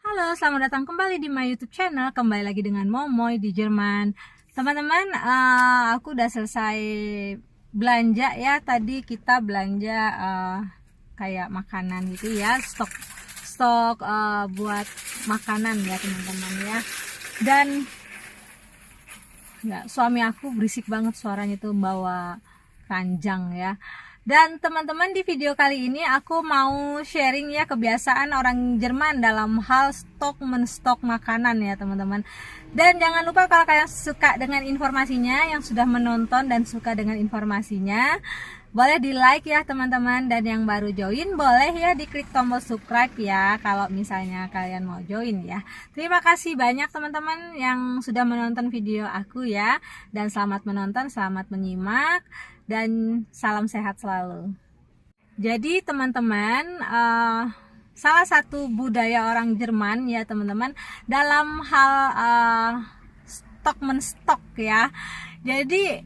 Halo, selamat datang kembali di my YouTube channel. Kembali lagi dengan Momoy di Jerman. Teman-teman, aku udah selesai belanja ya. Tadi kita belanja kayak makanan gitu ya, stok buat makanan ya teman-teman ya. Dan ya, suami aku berisik banget suaranya tuh bawa ranjang ya. Dan teman-teman, di video kali ini aku mau sharing ya kebiasaan orang Jerman dalam hal menstok makanan ya teman-teman. Dan jangan lupa kalau kalian suka dengan informasinya, yang sudah menonton dan suka dengan informasinya, boleh di like ya teman-teman. Dan yang baru join boleh ya diklik tombol subscribe ya kalau misalnya kalian mau join ya. Terima kasih banyak teman-teman yang sudah menonton video aku ya. Dan selamat menonton, selamat menyimak, dan salam sehat selalu. Jadi teman-teman, salah satu budaya orang Jerman ya teman-teman dalam hal menstok ya. Jadi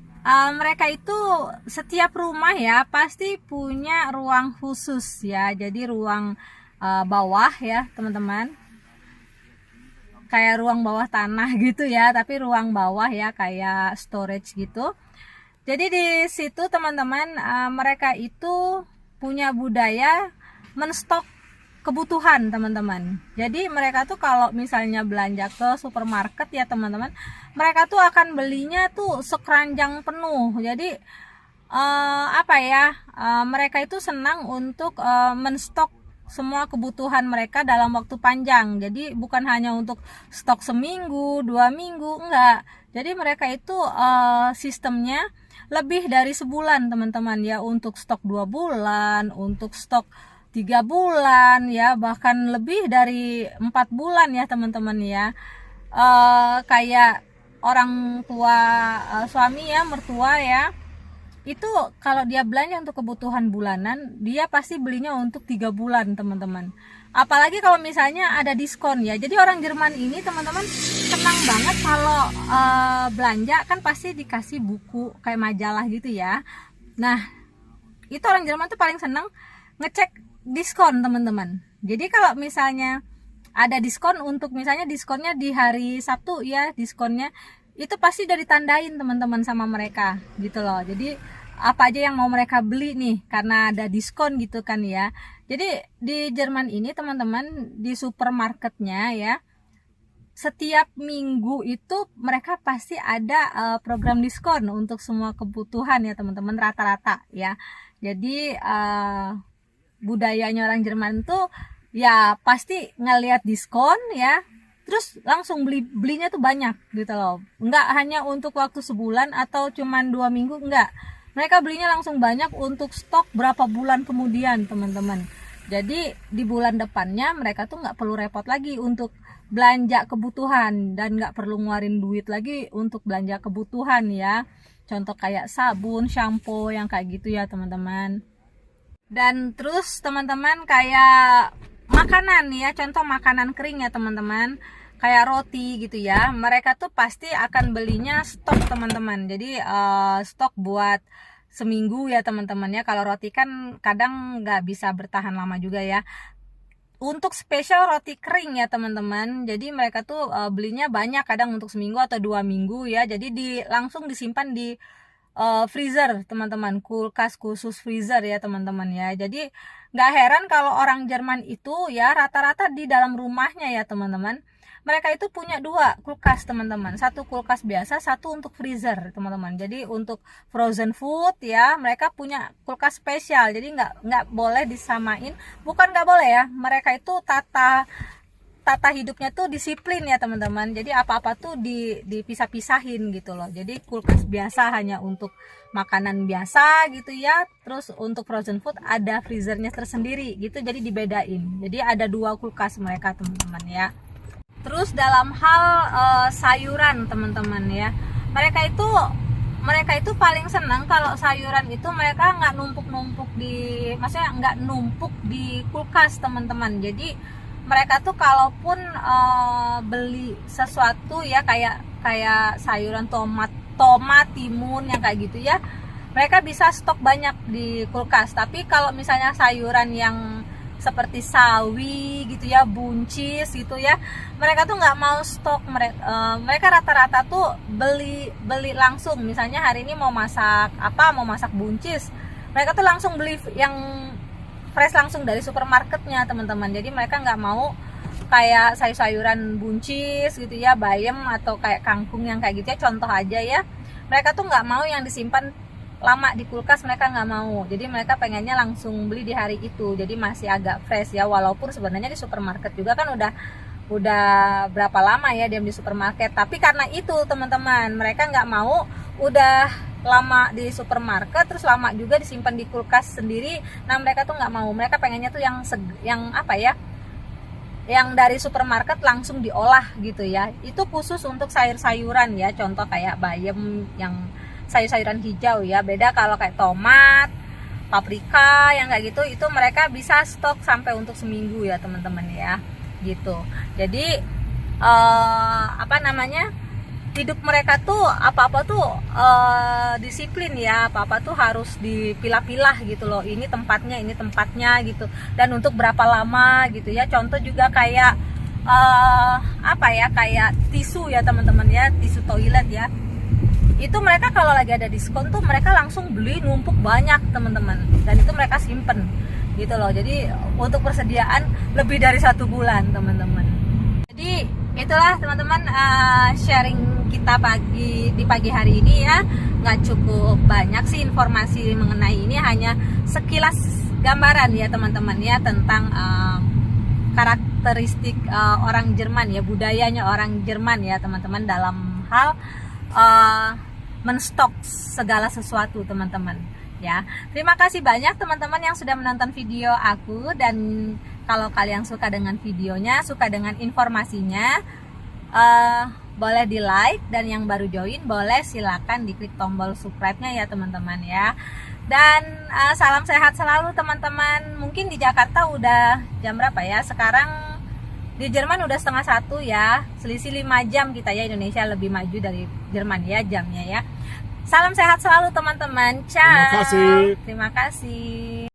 mereka itu setiap rumah ya pasti punya ruang khusus ya. Jadi ruang bawah ya teman-teman, kayak ruang bawah tanah gitu ya, tapi ruang bawah ya kayak storage gitu. Jadi di situ teman-teman, mereka itu punya budaya menstok kebutuhan teman-teman. Jadi mereka tuh kalau misalnya belanja ke supermarket ya teman-teman, mereka tuh akan belinya tuh sekeranjang penuh. Jadi mereka itu senang untuk menstok semua kebutuhan mereka dalam waktu panjang. Jadi bukan hanya untuk stok seminggu, 2 minggu, enggak. Jadi mereka itu sistemnya lebih dari sebulan teman-teman ya, untuk stok 2 bulan, untuk stok 3 bulan ya, bahkan lebih dari 4 bulan ya teman-teman ya. Kayak orang tua, suami ya, mertua ya, itu kalau dia belanja untuk kebutuhan bulanan, dia pasti belinya untuk 3 bulan teman-teman. Apalagi kalau misalnya ada diskon ya. Jadi orang Jerman ini teman-teman senang banget kalau belanja kan pasti dikasih buku kayak majalah gitu ya. Nah, itu orang Jerman tuh paling senang ngecek diskon teman-teman. Jadi kalau misalnya ada diskon, untuk misalnya diskonnya di hari Sabtu ya, diskonnya itu pasti udah ditandain teman-teman sama mereka gitu loh. Jadi apa aja yang mau mereka beli nih karena ada diskon gitu kan ya. Jadi di Jerman ini teman-teman, di supermarketnya ya, setiap minggu itu mereka pasti ada program diskon untuk semua kebutuhan ya teman-teman, rata-rata ya. Jadi budayanya orang Jerman tuh ya pasti ngelihat diskon ya, terus langsung belinya tuh banyak gitu loh. Enggak hanya untuk waktu sebulan atau cuman 2 minggu, enggak. Mereka belinya langsung banyak untuk stok berapa bulan kemudian teman-teman. Jadi di bulan depannya mereka tuh nggak perlu repot lagi untuk belanja kebutuhan, dan nggak perlu ngeluarin duit lagi untuk belanja kebutuhan ya. Contoh kayak sabun, shampoo yang kayak gitu ya teman-teman. Dan terus teman-teman kayak makanan ya, contoh makanan kering ya teman-teman, kayak roti gitu ya, mereka tuh pasti akan belinya stok teman-teman. Jadi stok buat seminggu ya teman-teman ya. Kalau roti kan kadang nggak bisa bertahan lama juga ya. Untuk spesial roti kering ya teman-teman, jadi mereka tuh belinya banyak, kadang untuk seminggu atau 2 minggu ya. Jadi langsung disimpan di freezer teman-teman, kulkas khusus freezer ya teman-teman ya. Jadi nggak heran kalau orang Jerman itu ya rata-rata di dalam rumahnya ya teman-teman, mereka itu punya 2 kulkas teman-teman, satu kulkas biasa, satu untuk freezer teman-teman. Jadi untuk frozen food ya mereka punya kulkas spesial. Jadi nggak boleh disamain, bukan nggak boleh ya, mereka itu tata hidupnya tuh disiplin ya teman-teman. Jadi apa-apa tuh dipisah-pisahin gitu loh. Jadi kulkas biasa hanya untuk makanan biasa gitu ya, terus untuk frozen food ada freezernya tersendiri gitu, jadi dibedain. Jadi ada 2 kulkas mereka teman-teman ya. Terus dalam hal sayuran teman-teman ya, mereka itu paling senang kalau sayuran itu mereka nggak numpuk-numpuk maksudnya nggak numpuk di kulkas teman-teman. Jadi mereka tuh kalaupun beli sesuatu ya, kayak sayuran tomat, timun yang kayak gitu ya, mereka bisa stok banyak di kulkas. Tapi kalau misalnya sayuran yang seperti sawi gitu ya, buncis gitu ya, mereka tuh nggak mau stok. Mereka rata-rata tuh beli langsung. Misalnya hari ini mau masak apa, mau masak buncis, mereka tuh langsung beli yang fresh langsung dari supermarketnya teman-teman. Jadi mereka nggak mau kayak sayur-sayuran buncis gitu ya, bayam atau kayak kangkung yang kayak gitu ya, contoh aja ya. Mereka tuh nggak mau yang disimpan lama di kulkas, mereka nggak mau. Jadi mereka pengennya langsung beli di hari itu, jadi masih agak fresh ya. Walaupun sebenarnya di supermarket juga kan udah berapa lama ya diam di supermarket, tapi karena itu teman-teman, mereka nggak mau udah lama di supermarket terus lama juga disimpan di kulkas sendiri. Nah mereka tuh nggak mau, mereka pengennya tuh yang apa ya, yang dari supermarket langsung diolah gitu ya. Itu khusus untuk sayur-sayuran ya, contoh kayak bayam yang sayur-sayuran hijau ya. Beda kalau kayak tomat, paprika yang kayak gitu, itu mereka bisa stok sampai untuk seminggu ya teman-teman ya, gitu. Jadi apa namanya, hidup mereka tuh apa-apa tuh disiplin ya, apa-apa tuh harus dipilah-pilah gitu loh, ini tempatnya gitu, dan untuk berapa lama gitu ya. Contoh juga kayak apa ya, kayak tisu ya teman-teman ya, tisu toilet ya, itu mereka kalau lagi ada diskon tuh mereka langsung beli numpuk banyak teman-teman, dan itu mereka simpen gitu loh. Jadi untuk persediaan lebih dari 1 bulan teman-teman. Jadi itulah teman-teman sharing kita di pagi hari ini ya. Nggak cukup banyak sih informasi mengenai ini, hanya sekilas gambaran ya teman-teman ya, tentang karakteristik orang Jerman ya, budayanya orang Jerman ya teman-teman, dalam hal menstok segala sesuatu teman-teman ya. Terima kasih banyak teman-teman yang sudah menonton video aku, dan kalau kalian suka dengan videonya, suka dengan informasinya, boleh di like, dan yang baru join boleh silakan diklik tombol subscribe-nya ya teman-teman ya. Dan salam sehat selalu teman-teman. Mungkin di Jakarta udah jam berapa ya sekarang? Di Jerman udah 12:30 ya, selisih 5 jam kita ya. Indonesia lebih maju dari Jerman ya jamnya ya. Salam sehat selalu teman-teman. Ciao. Terima kasih. Terima kasih.